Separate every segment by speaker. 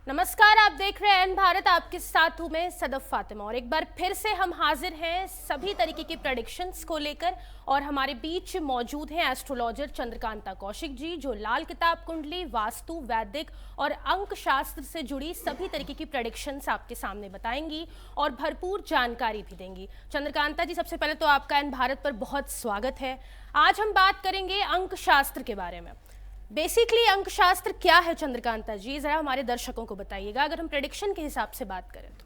Speaker 1: नमस्कार, आप देख रहे हैं एन भारत। आपके साथ हूं मैं सदफ फातिमा और एक बार फिर से हम हाजिर हैं सभी तरीके की प्रेडिक्शंस को लेकर। और हमारे बीच मौजूद हैं एस्ट्रोलॉजर चंद्रकांता कौशिक जी, जो लाल किताब कुंडली, वास्तु, वैदिक और अंक शास्त्र से जुड़ी सभी तरीके की प्रेडिक्शंस आपके सामने बताएंगी और भरपूर जानकारी भी देंगी। चंद्रकांता जी, सबसे पहले तो आपका एन भारत पर बहुत स्वागत है। आज हम बात करेंगे अंक शास्त्र के बारे में। बेसिकली अंक शास्त्र क्या है चंद्रकांता जी, जरा हमारे दर्शकों को बताइएगा, अगर हम प्रेडिक्शन के हिसाब से बात करें तो।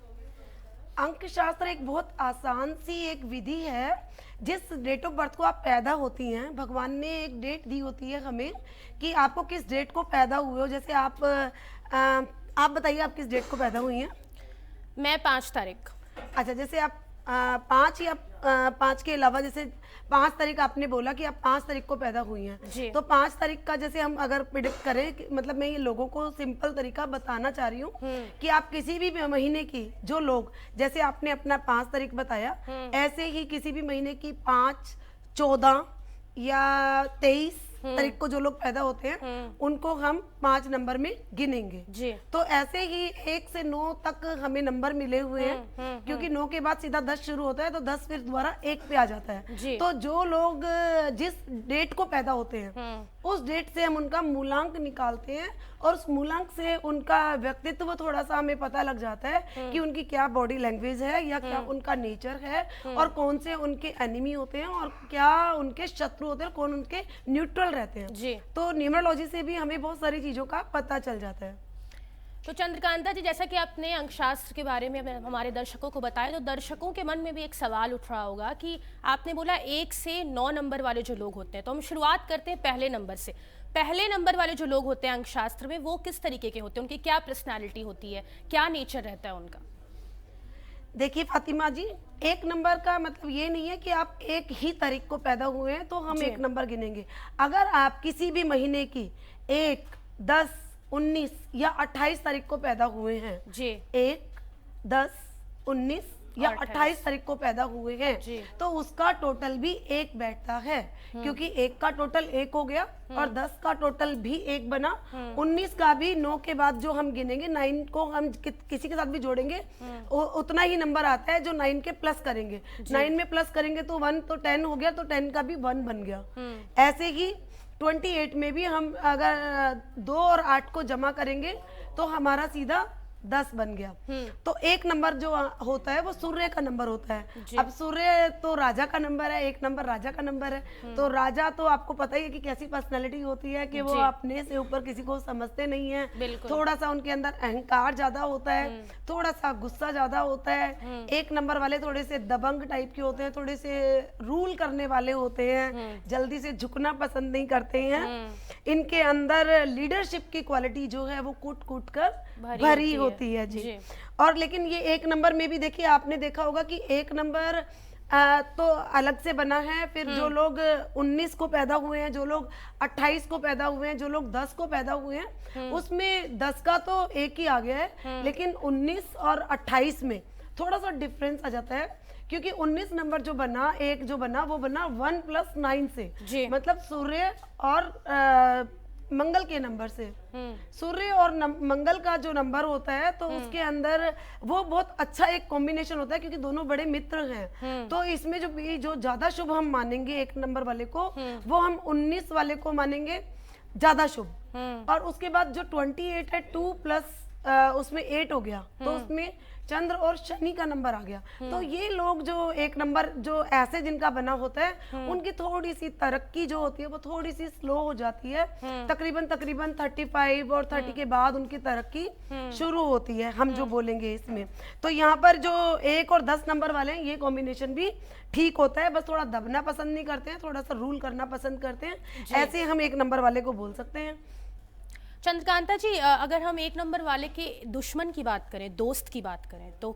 Speaker 2: अंक शास्त्र एक बहुत आसान सी एक विधि है। जिस डेट ऑफ बर्थ को आप पैदा होती हैं, भगवान ने एक डेट दी होती है हमें कि आपको किस डेट को पैदा हुए हो। जैसे आप बताइए, आप किस डेट को पैदा हुई हैं?
Speaker 1: मैं 5 तारीख।
Speaker 2: अच्छा, जैसे आप 5 या 5 के अलावा, जैसे 5 तारीख आपने बोला कि आप 5 तारीख को पैदा हुई हैं, तो 5 तारीख का जैसे हम अगर प्रिडिक्ट करें, मतलब मैं ये लोगों को सिंपल तरीका बताना चाह रही हूँ कि आप किसी भी महीने की, जो लोग जैसे आपने अपना 5 तारीख बताया, ऐसे ही किसी भी महीने की 5, 14 या 23 तारीख को जो लोग पैदा होते हैं उनको हम 5 नंबर में गिनेंगे जी। तो ऐसे ही 1 से 9 तक हमें नंबर मिले हुए हैं, क्योंकि 9 के बाद सीधा 10 शुरू होता है, तो 10 फिर दोबारा 1 पे आ जाता है। तो जो लोग जिस डेट को पैदा होते हैं उस डेट से हम उनका मूलांक निकालते हैं और उस मूलांक से उनका व्यक्तित्व थोड़ा सा हमें पता लग जाता है कि उनकी क्या बॉडी लैंग्वेज है या क्या उनका नेचर है और कौन से उनके एनिमी होते हैं और क्या उनके शत्रु होते हैं, कौन उनके न्यूट्रल रहते हैं जी। तो न्यूमरोलॉजी से भी हमें बहुत सारी चीजों का पता चल जाता है।
Speaker 1: तो चंद्रकांता जी, जैसा कि आपने अंकशास्त्र के बारे में हमारे दर्शकों को बताया, तो दर्शकों के मन में भी एक सवाल उठ रहा होगा कि आपने बोला 1 से 9 नंबर वाले जो लोग होते हैं, तो हम शुरुआत करते हैं पहले नंबर से। पहले नंबर वाले जो लोग होते हैं अंकशास्त्र में, वो किस तरीके के होते हैं, उनकी क्या पर्सनैलिटी होती है, क्या नेचर रहता है उनका?
Speaker 2: देखिए फातिमा जी, 1 नंबर का मतलब ये नहीं है कि आप एक ही तारीख को पैदा हुए हैं तो हम 1 नंबर गिनेंगे। अगर आप किसी भी महीने की 1, 10, 19 या 28 तारीख को पैदा हुए हैं जी, 1, 10, 19 या 28 तारीख को पैदा हुए हैं, तो उसका टोटल भी 1 बैठता है, क्योंकि 1 का टोटल 1 हो गया और 10 का टोटल भी 1 बना। 19 का भी 9 के बाद जो हम गिनेंगे, 9 को हम किसी के साथ भी जोड़ेंगे उतना ही नंबर आता है जो 9 के प्लस करेंगे। 9 में प्लस करेंगे तो 1, तो 10 हो गया, तो 10 का भी 1 बन गया। ऐसे ही 28 में भी हम अगर 2 और 8 को जमा करेंगे तो हमारा सीधा 10 बन गया। तो 1 नंबर जो होता है वो सूर्य का नंबर होता है। अब सूर्य तो राजा का नंबर है, 1 नंबर राजा का नंबर है। तो राजा तो आपको पता ही है कि कैसी पर्सनालिटी होती है कि वो अपने से ऊपर किसी को समझते नहीं है। थोड़ा सा उनके अंदर अहंकार ज्यादा होता है, थोड़ा सा गुस्सा ज्यादा होता है। 1 नंबर वाले थोड़े से दबंग टाइप के होते हैं, थोड़े से रूल करने वाले होते हैं, जल्दी से झुकना पसंद नहीं करते हैं। इनके अंदर लीडरशिप की क्वालिटी जो है वो कूट कूट कर भरी होती है जी। और लेकिन ये 1 नंबर में भी देखिए, आपने देखा होगा कि 1 नंबर तो अलग से बना है। फिर जो लोग 19 को पैदा हुए हैं, जो लोग 28 को पैदा हुए हैं, जो लोग 10 को पैदा हुए हैं, उसमें 10 का तो 1 ही आ गया है, लेकिन 19 और 28 में थोड़ा सा डिफरेंस आ जाता है, क्योंकि 19 नंबर जो बना, 1 जो बना, वो बना 1 + 9 से, मतलब सूर्य और मंगल के नंबर से। सूर्य और मंगल का जो नंबर होता है, तो उसके अंदर वो बहुत अच्छा एक कॉम्बिनेशन होता है, क्योंकि दोनों बड़े मित्र हैं। तो इसमें जो ज्यादा शुभ हम मानेंगे 1 नंबर वाले को, वो हम 19 वाले को मानेंगे ज्यादा शुभ। और उसके बाद जो 28 है, 2 + उसमें 8 हो गया, तो उसमें चंद्र और शनि का नंबर आ गया। तो ये लोग जो 1 नंबर जो ऐसे जिनका बना होता है, उनकी थोड़ी सी तरक्की जो होती है वो थोड़ी सी स्लो हो जाती है। तकरीबन 35 और 30 के बाद उनकी तरक्की शुरू होती है, हम जो बोलेंगे इसमें। तो यहाँ पर जो 1 और 10 नंबर वाले हैं, ये कॉम्बिनेशन भी ठीक होता है, बस थोड़ा दबना पसंद नहीं करते हैं, थोड़ा सा रूल करना पसंद करते हैं। ऐसे हम 1 नंबर वाले को बोल सकते हैं।
Speaker 1: चंद्रकांता जी, अगर हम 1 नंबर वाले के दुश्मन की बात करें, दोस्त की बात करें, तो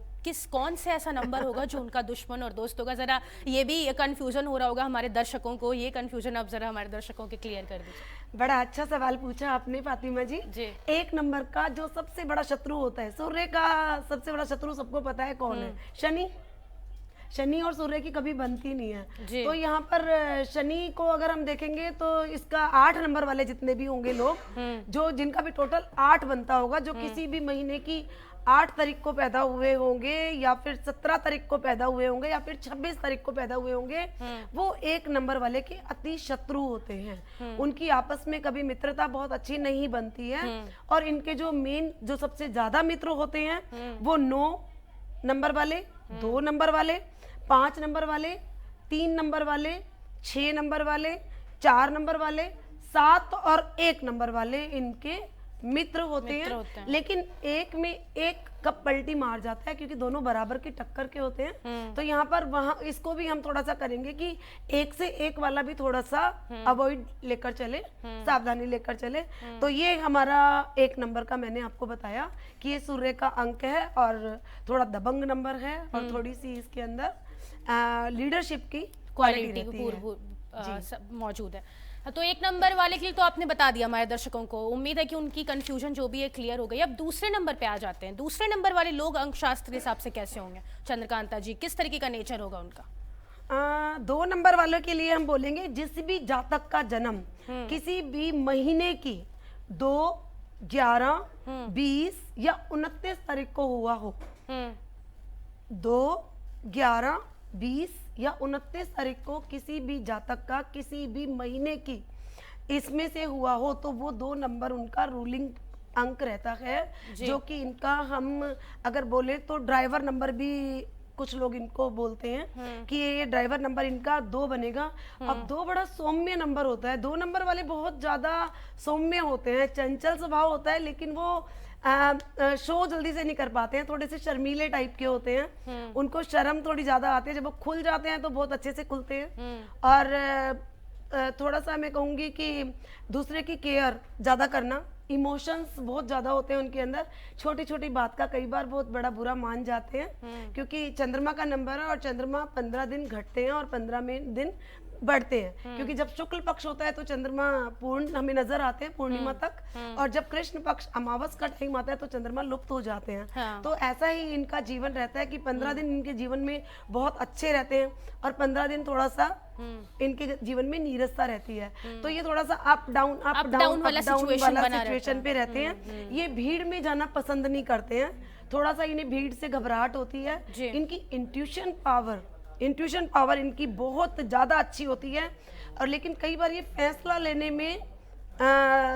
Speaker 1: कौन से ऐसा नंबर होगा जो उनका दुश्मन और दोस्त होगा? जरा ये भी कंफ्यूजन हो रहा होगा हमारे दर्शकों को, ये कंफ्यूजन आप जरा हमारे दर्शकों के क्लियर कर दीजिए।
Speaker 2: बड़ा अच्छा सवाल पूछा आपने फातिमा जी। 1 नंबर का जो सबसे बड़ा शत्रु होता है, सूर्य का सबसे बड़ा शत्रु सबको पता है कौन है? शनि। शनि और सूर्य की कभी बनती नहीं है।
Speaker 1: जी।
Speaker 2: तो यहाँ पर शनि को अगर हम देखेंगे तो इसका 8 नंबर वाले जितने भी होंगे लोग, जो जिनका भी टोटल 8 बनता होगा, जो किसी भी महीने की 8 तारीख को पैदा हुए होंगे या फिर 17 तारीख को पैदा हुए होंगे या फिर 26 तारीख को पैदा हुए होंगे, वो 1 नंबर वाले के अति शत्रु होते हैं। उनकी आपस में कभी मित्रता बहुत अच्छी नहीं बनती है। और इनके जो मेन जो सबसे ज्यादा मित्र होते हैं वो 9 नंबर वाले, 2 नंबर वाले, 5 नंबर वाले, 3 नंबर वाले, 6 नंबर वाले, 4 नंबर वाले, 7 और 1 नंबर वाले इनके मित्र होते हैं। लेकिन एक में एक कब पलटी मार जाता है क्योंकि दोनों बराबर की टक्कर के होते हैं। तो यहाँ पर वहाँ इसको भी हम थोड़ा सा करेंगे कि 1 से 1 वाला भी थोड़ा सा अवॉइड लेकर चले, सावधानी लेकर चले। तो ये हमारा 1 नंबर का मैंने आपको बताया कि ये सूर्य का अंक है और थोड़ा दबंग नंबर है और थोड़ी सी इसके अंदर लीडरशिप की क्वालिटी
Speaker 1: मौजूद है। तो 1 नंबर वाले के लिए तो आपने बता दिया हमारे दर्शकों को, उम्मीद है कि उनकी कंफ्यूजन जो भी है क्लियर हो गई। अब दूसरे नंबर पे आ जाते हैं। दूसरे नंबर वाले लोग अंक शास्त्र के हिसाब से कैसे होंगे चंद्रकांता जी, किस तरीके का नेचर होगा उनका?
Speaker 2: 2 नंबर वालों के लिए हम बोलेंगे जिस भी जातक का जन्म किसी भी महीने की 2, 11, 20 या 29 तारीख को हुआ हो, 2, 11, 20 या 29 तारीख को किसी भी जातक का किसी भी महीने की इसमें से हुआ हो तो वो 2 नंबर उनका रूलिंग अंक रहता है, जो कि इनका हम अगर बोले तो ड्राइवर नंबर भी कुछ लोग इनको बोलते हैं कि ये ड्राइवर नंबर इनका 2 बनेगा। अब 2 बड़ा सौम्य नंबर होता है। 2 नंबर वाले बहुत ज्यादा सौम्य होते हैं, चंचल स्वभाव होता है, लेकिन वो शो जल्दी से नहीं कर पाते हैं, थोड़े से शर्मीले टाइप के होते हैं। उनको शर्म थोड़ी ज्यादा आती है, जब वो खुल जाते हैं तो बहुत अच्छे से खुलते हैं। और थोड़ा सा मैं कहूँगी कि दूसरे की केयर ज्यादा करना, इमोशंस बहुत ज्यादा होते हैं उनके अंदर, छोटी छोटी बात का कई बार बहुत बड़ा बुरा मान जाते हैं क्योंकि चंद्रमा का नंबर है और चंद्रमा 15 दिन घटते हैं और 15 दिन बढ़ते हैं। क्योंकि जब शुक्ल पक्ष होता है तो चंद्रमा पूर्ण हमें नजर आते हैं पूर्णिमा तक, और जब कृष्ण पक्ष अमावस का टाइम आता है तो चंद्रमा लुप्त हो जाते हैं।
Speaker 1: हाँ।
Speaker 2: तो ऐसा ही इनका जीवन रहता है कि 15 दिन इनके जीवन में बहुत अच्छे रहते हैं और 15 दिन थोड़ा सा इनके जीवन में नीरसता रहती है। तो ये थोड़ा सा अप डाउन वाला सिचुएशन पे रहते हैं। ये भीड़ में जाना पसंद नहीं करते हैं, थोड़ा सा इन्हें भीड़ से घबराहट होती है। इनकी इंट्यूशन पावर इनकी बहुत ज्यादा अच्छी होती है, और लेकिन कई बार ये फैसला लेने में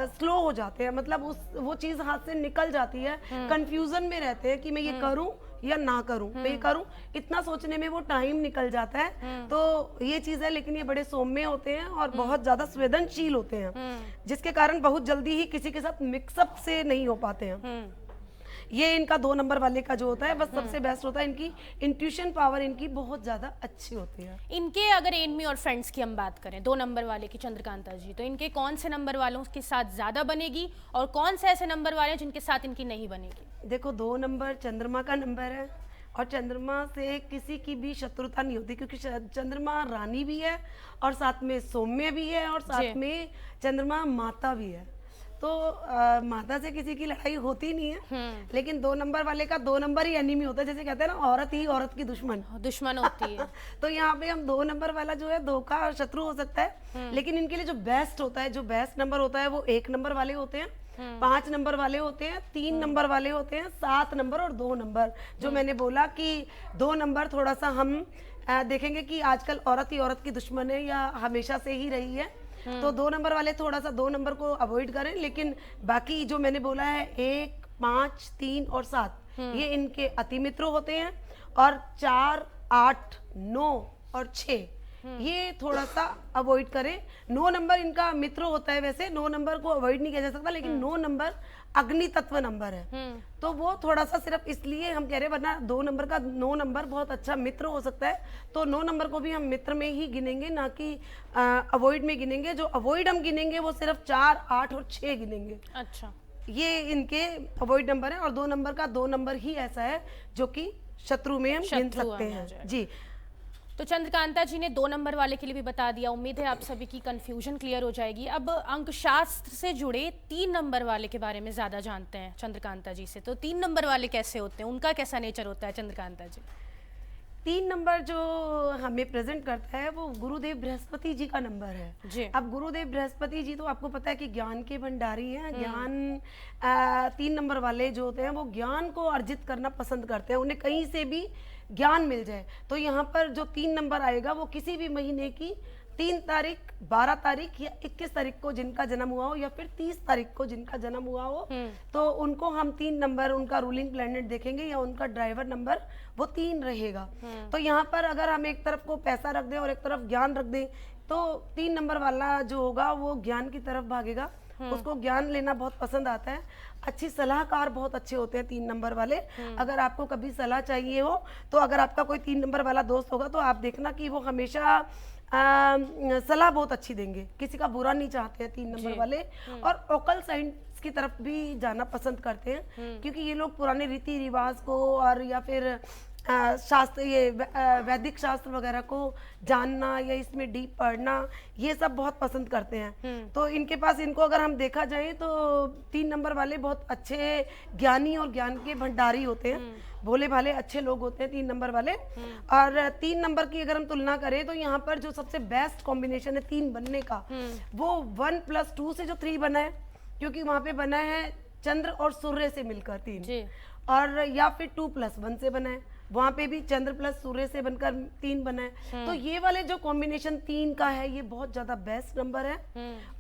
Speaker 2: स्लो हो जाते हैं, मतलब वो चीज हाथ से निकल जाती है। कंफ्यूजन में रहते हैं कि मैं ये करूं या ना करूं, मैं ये करूं, इतना सोचने में वो टाइम निकल जाता है। तो ये चीज है, लेकिन ये बड़े सौम्य होते हैं और बहुत ज्यादा संवेदनशील होते हैं, जिसके कारण बहुत जल्दी ही किसी के साथ मिक्सअप से नहीं हो पाते हैं। ये इनका 2 नंबर वाले का जो होता है बस सबसे बेस्ट होता है। इनकी इंट्यूशन पावर इनकी बहुत ज्यादा अच्छी होती है।
Speaker 1: इनके अगर एनमी और फ्रेंड्स की हम बात करें 2 नंबर वाले की चंद्रकांता जी, तो इनके कौन से नंबर वालों के साथ ज्यादा बनेगी और कौन से ऐसे नंबर वाले हैं जिनके साथ इनकी नहीं बनेगी?
Speaker 2: देखो 2 नंबर चंद्रमा का नंबर है और चंद्रमा से किसी की भी शत्रुता नहीं होती, क्योंकि चंद्रमा रानी भी है और साथ में सौम्य भी है और साथ में चंद्रमा माता भी है। तो माता से किसी की लड़ाई होती नहीं है, लेकिन 2 नंबर वाले का 2 नंबर ही एनिमी होता है। जैसे कहते हैं ना, औरत ही औरत की दुश्मन
Speaker 1: होती है।
Speaker 2: तो यहाँ पे हम 2 नंबर वाला जो है 2 का शत्रु हो सकता है, लेकिन इनके लिए जो बेस्ट होता है, जो बेस्ट नंबर होता है वो 1 नंबर वाले होते हैं, 5 नंबर वाले होते हैं, 3 नंबर वाले होते हैं, 7 नंबर और 2 नंबर। जो मैंने बोला कि 2 नंबर थोड़ा सा हम देखेंगे कि आजकल औरत ही औरत की दुश्मन है या हमेशा से ही रही है। तो 2 नंबर वाले थोड़ा सा 2 नंबर को अवॉइड करें, लेकिन बाकी जो मैंने बोला है 1, 5, 3 और 7 ये इनके अति मित्र होते हैं, और 4, 8, 9 और 6 ये थोड़ा सा अवॉइड करें। 9 नंबर इनका मित्र होता है, वैसे 9 नंबर को अवॉइड नहीं किया जा सकता, लेकिन 9 नंबर अग्नि तत्व नंबर है, तो वो थोड़ा सा सिर्फ इसलिए हम कह रहे हैं, वरना 2 नंबर का 9 नंबर बहुत अच्छा मित्र हो सकता है। तो 9 नंबर को भी हम मित्र में ही गिनेंगे, ना कि अवॉइड में गिनेंगे। जो अवॉइड हम गिनेंगे वो सिर्फ 4, 8 और 6 गिनेंगे।
Speaker 1: अच्छा,
Speaker 2: ये इनके अवॉइड नंबर है, और 2 नंबर का 2 नंबर ही ऐसा है जो कि शत्रु में हम गिन सकते हैं। जी,
Speaker 1: तो चंद्रकांता जी ने 2 नंबर वाले के लिए भी बता दिया। उम्मीद है आप सभी की कंफ्यूजन क्लियर हो जाएगी। अब अंकशास्त्र से जुड़े 3 नंबर वाले के बारे में ज्यादा जानते हैं चंद्रकांता जी से। तो 3 नंबर वाले कैसे होते हैं, उनका कैसा नेचर होता है चंद्रकांता जी?
Speaker 2: 3 नंबर जो हमें प्रेजेंट करता है वो गुरुदेव बृहस्पति जी का नंबर है
Speaker 1: जी।
Speaker 2: अब गुरुदेव बृहस्पति जी तो आपको पता है कि ज्ञान के भंडारी हैं। ज्ञान 3 नंबर वाले जो होते हैं वो ज्ञान को अर्जित करना पसंद करते हैं, उन्हें कहीं से भी ज्ञान मिल जाए। तो यहाँ पर जो 3 नंबर आएगा वो किसी भी महीने की 3 तारीख, 12 तारीख या 21 तारीख को जिनका जन्म हुआ हो या फिर 30 तारीख को जिनका जन्म हुआ हो, तो उनको हम 3 नंबर उनका रूलिंग प्लैनेट देखेंगे या उनका ड्राइवर नंबर वो 3 रहेगा। तो यहाँ पर अगर हम एक तरफ को पैसा रख दें और एक तरफ ज्ञान रख दें तो 3 नंबर वाला जो होगा वो ज्ञान की तरफ भागेगा, उसको ज्ञान लेना बहुत पसंद आता है। अच्छी सलाहकार बहुत अच्छे होते हैं 3 नंबर वाले। अगर आपको कभी सलाह चाहिए हो तो अगर आपका कोई 3 नंबर वाला दोस्त होगा तो आप देखना कि वो हमेशा सलाह बहुत अच्छी देंगे, किसी का बुरा नहीं चाहते हैं 3 नंबर वाले। और ओकल साइंस की तरफ भी जाना पसंद करते हैं क्योंकि ये लोग पुराने रीति रिवाज को और या फिर शास्त्र, ये वैदिक शास्त्र वगैरह को जानना या इसमें डीप पढ़ना, ये सब बहुत पसंद करते हैं। तो इनके पास, इनको अगर हम देखा जाए तो 3 नंबर वाले बहुत अच्छे ज्ञानी और ज्ञान के भंडारी होते हैं, भोले भाले अच्छे लोग होते हैं 3 नंबर वाले। और 3 नंबर की अगर हम तुलना करें तो यहाँ पर जो सबसे बेस्ट कॉम्बिनेशन है 3 बनने का वो 1 + 2 से जो 3 बना है, क्योंकि वहां पे बना है चंद्र और सूर्य से मिलकर 3, और या फिर 2 + 1 से बना है, वहां पे भी चंद्र प्लस सूर्य से बनकर 3 बना है। तो ये वाले जो कॉम्बिनेशन 3 का है ये बहुत ज्यादा बेस्ट नंबर है।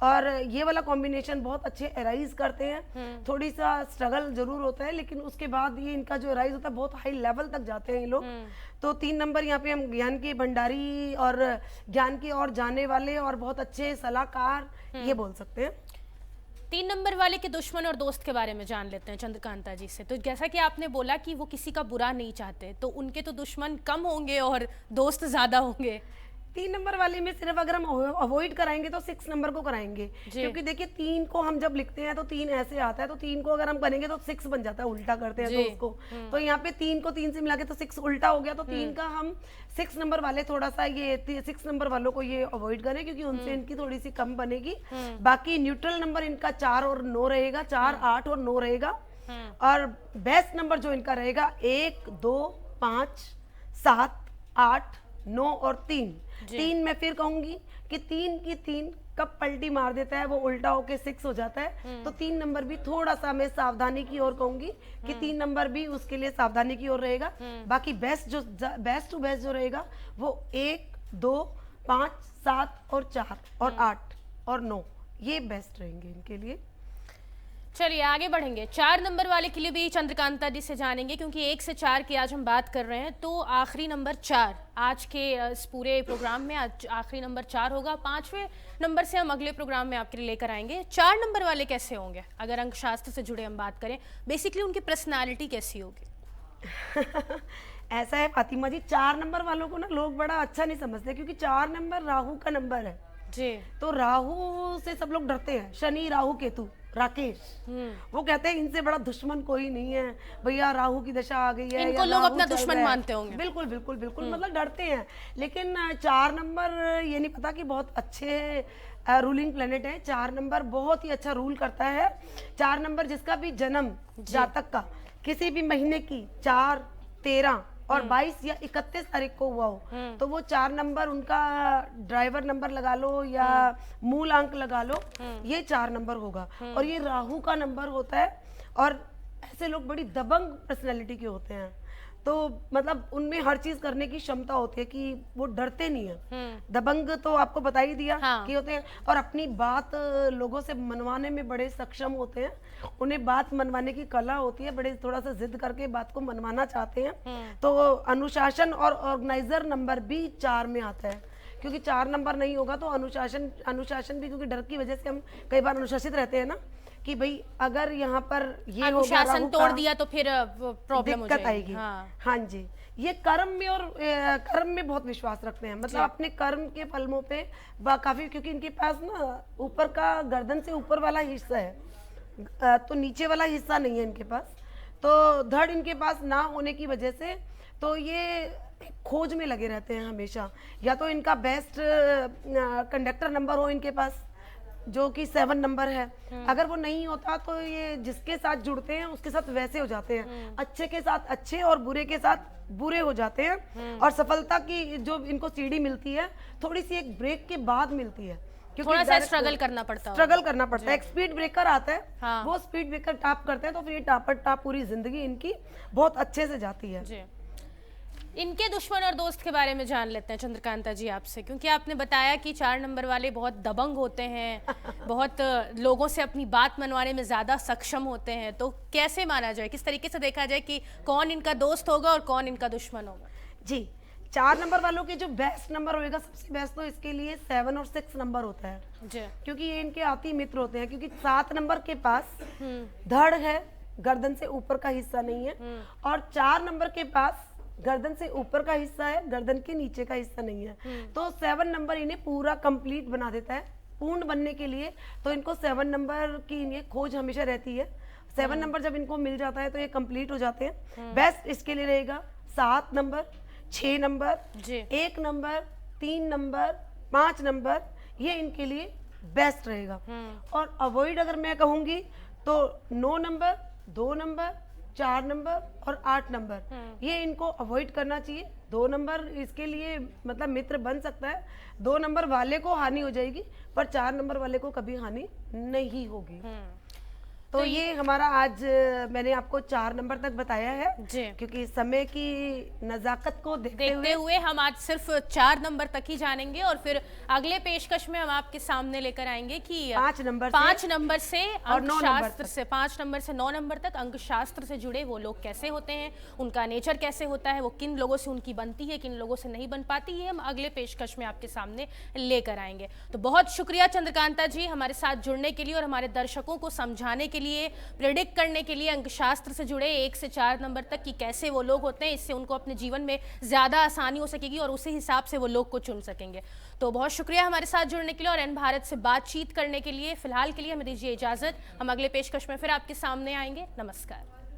Speaker 2: और ये वाला कॉम्बिनेशन बहुत अच्छे एराइज करते हैं। थोड़ी सा स्ट्रगल जरूर होता है लेकिन उसके बाद ये इनका जो एराइज होता है बहुत हाई लेवल तक जाते हैं ये लोग। तो 3 नंबर यहाँ पे हम ज्ञान के भंडारी और ज्ञान की ओर जाने वाले और बहुत अच्छे सलाहकार ये बोल सकते हैं।
Speaker 1: 3 नंबर वाले के दुश्मन और दोस्त के बारे में जान लेते हैं चंद्रकांता जी से। तो जैसा कि आपने बोला कि वो किसी का बुरा नहीं चाहते, तो उनके तो दुश्मन कम होंगे और दोस्त ज्यादा होंगे।
Speaker 2: 3 नंबर वाले में सिर्फ अगर हम अवॉइड कराएंगे तो 6 नंबर को कराएंगे, क्योंकि देखिए 3 को हम जब लिखते हैं तो 3 ऐसे आता है, तो 3 को अगर हम करेंगे तो 6 बन जाता है, उल्टा करते हैं तो उसको। तो यहाँ पे 3 को 3 से मिला के तो 6 उल्टा हो गया। तो 3 का हम 6 नंबर वाले थोड़ा सा ये 6 नंबर वालों को ये अवॉइड करें क्योंकि उनसे इनकी थोड़ी सी कम बनेगी। बाकी न्यूट्रल नंबर इनका 4 और 9 रहेगा, 4, 8 और 9 रहेगा। और बेस्ट नंबर जो इनका रहेगा 1, 2, 5, 7, 8, 9 और 3। 3 मैं फिर कहूंगी कि 3 की 3 कब पलटी मार देता है वो उल्टा होके 6 हो जाता है। तो 3 नंबर भी थोड़ा सा मैं सावधानी की ओर कहूंगी कि 3 नंबर भी उसके लिए सावधानी की ओर रहेगा। बाकी बेस्ट टू बेस्ट जो रहेगा वो 1, 2, 5, 7 और 4 और 8 और 9 ये बेस्ट रहेंगे इनके लिए।
Speaker 1: चलिए आगे बढ़ेंगे। 4 नंबर वाले के लिए भी चंद्रकांता जी से जानेंगे, क्योंकि 1 से 4 की आज हम बात कर रहे हैं। तो आखिरी नंबर 4 आज के इस पूरे प्रोग्राम में आज आखिरी नंबर 4 होगा। 5वें नंबर से हम अगले प्रोग्राम में आपके लिए लेकर आएंगे। 4 नंबर वाले कैसे होंगे अगर अंक शास्त्र से जुड़े हम बात करें, बेसिकली उनकी पर्सनैलिटी कैसी होगी?
Speaker 2: ऐसा है फातिमा जी, 4 नंबर वालों को ना लोग बड़ा अच्छा नहीं समझते क्योंकि 4 नंबर राहु का नंबर है
Speaker 1: जी। तो
Speaker 2: राहु से सब लोग डरते हैं, शनि, राहु, केतु, राकेश, वो कहते हैं इनसे बड़ा दुश्मन कोई नहीं है भैया, राहु की दशा आ गई है,
Speaker 1: इनको लोग अपना दुश्मन मानते होंगे।
Speaker 2: बिल्कुल बिल्कुल बिल्कुल, मतलब डरते हैं। लेकिन 4 नंबर ये नहीं पता कि बहुत अच्छे रूलिंग प्लेनेट है। 4 नंबर बहुत ही अच्छा रूल करता है। 4 नंबर जिसका भी जन्म जातक का किसी भी महीने की 4, 13 और 22 या 31 तारीख को हुआ हो तो वो 4 नंबर उनका ड्राइवर नंबर लगा लो या मूल अंक लगा लो, ये 4 नंबर होगा। और ये राहु का नंबर होता है। और ऐसे लोग बड़ी दबंग पर्सनैलिटी के होते हैं, तो मतलब उनमें हर चीज करने की क्षमता होती है कि वो डरते नहीं है। दबंग तो आपको बता ही दिया कि होते हैं। और अपनी बात लोगों से मनवाने में बड़े सक्षम होते हैं, उन्हें बात मनवाने की कला होती है, बड़े थोड़ा सा जिद करके बात को मनवाना चाहते हैं। तो अनुशासन और ऑर्गेनाइजर नंबर भी 4 में आता है, क्योंकि 4 नंबर नहीं होगा तो अनुशासन भी, क्योंकि डर की वजह से हम कई बार अनुशासित रहते हैं ना कि भाई अगर यहाँ पर ये
Speaker 1: अनुशासन तोड़ दिया तो फिर प्रॉब्लम
Speaker 2: दिक्कत आएगी। हाँ जी, ये कर्म में और कर्म में बहुत विश्वास रखते हैं, मतलब अपने कर्म के फलों पे काफी, क्योंकि इनके पास ना ऊपर का गर्दन से ऊपर वाला हिस्सा है तो नीचे वाला हिस्सा नहीं है इनके पास। तो धड़ इनके पास ना होने की वजह से तो ये खोज में लगे रहते हैं हमेशा। या तो इनका बेस्ट कंडक्टर नंबर हो इनके पास, जो कि 7 नंबर है, अगर वो नहीं होता तो ये जिसके साथ जुड़ते हैं उसके साथ वैसे हो जाते हैं, अच्छे के साथ अच्छे और बुरे के साथ बुरे हो जाते हैं। और सफलता की जो इनको सीढ़ी मिलती है थोड़ी सी एक ब्रेक के बाद मिलती है, क्योंकि
Speaker 1: थोड़ा सा स्ट्रगल करना पड़ता है।
Speaker 2: स्ट्रगल करना पड़ता है, एक स्पीड ब्रेकर आता है,
Speaker 1: हाँ।
Speaker 2: वो स्पीड ब्रेकर टॉप करते हैं तो फिर ये टापर टाप पूरी जिंदगी इनकी बहुत अच्छे से जाती है।
Speaker 1: जी। इनके दुश्मन और दोस्त के बारे में जान लेते हैं चंद्रकांता जी आपसे, क्योंकि आपने बताया कि 4 नंबर वाले बहुत दबंग होते हैं, बहुत लोगों से अपनी बात मनवाने में ज्यादा सक्षम होते हैं, तो कैसे माना जाए, किस तरीके से देखा जाए कि कौन इनका दोस्त होगा और कौन इनका दुश्मन होगा?
Speaker 2: जी, 4 नंबर वालों के जो बेस्ट नंबर होएगा, सबसे बेस्ट तो इसके लिए 7 और 6 नंबर होता है
Speaker 1: जी,
Speaker 2: क्योंकि ये इनके आती मित्र होते हैं। क्योंकि 7 नंबर के पास धड़ है, गर्दन से ऊपर का हिस्सा नहीं है, और 4 नंबर के पास गर्दन से ऊपर का हिस्सा है, गर्दन के नीचे का हिस्सा नहीं है। तो 7 नंबर इन्हें पूरा कंप्लीट बना देता है। पूर्ण बनने के लिए तो इनको 7 नंबर की इन्हें खोज हमेशा रहती है। 7 नंबर जब इनको मिल जाता है तो ये कंप्लीट हो जाते हैं। बेस्ट इसके लिए रहेगा 7 number, 6 number, 1 number, 3 number, 5 number, ये इनके लिए बेस्ट रहेगा। और अवॉइड अगर मैं कहूंगी तो 9 नंबर, 2 नंबर, 4 नंबर और 8 नंबर, ये इनको अवॉइड करना चाहिए। 2 नंबर इसके लिए मतलब मित्र बन सकता है, 2 नंबर वाले को हानि हो जाएगी पर 4 नंबर वाले को कभी हानि नहीं होगी। तो ये हमारा आज मैंने आपको 4 नंबर तक बताया है
Speaker 1: जी।
Speaker 2: क्योंकि समय की नजाकत को देखते हुए
Speaker 1: हम आज सिर्फ 4 नंबर तक ही जानेंगे और फिर अगले पेशकश में हम आपके सामने लेकर आएंगे कि
Speaker 2: 5 नंबर
Speaker 1: से
Speaker 2: और 9 नंबर
Speaker 1: शास्त्र से 5 नंबर से 9 नंबर तक अंक शास्त्र से जुड़े वो लोग कैसे होते हैं, उनका नेचर कैसे होता है, वो किन लोगों से उनकी बनती है, किन लोगों से नहीं बन पाती, ये हम अगले पेशकश में आपके सामने लेकर आएंगे। तो बहुत शुक्रिया चंद्रकांता जी हमारे साथ जुड़ने के लिए और हमारे दर्शकों को समझाने के लिए, प्रेडिक्ट करने के लिए अंकशास्त्र से जुड़े 1 से 4 नंबर तक कि कैसे वो लोग होते हैं, इससे उनको अपने जीवन में ज्यादा आसानी हो सकेगी और उसी हिसाब से वो लोग को चुन सकेंगे। तो बहुत शुक्रिया हमारे साथ जुड़ने के लिए और एन भारत से बातचीत करने के लिए। फिलहाल के लिए हमें दीजिए इजाजत, हम अगले पेशकश में फिर आपके सामने आएंगे। नमस्कार।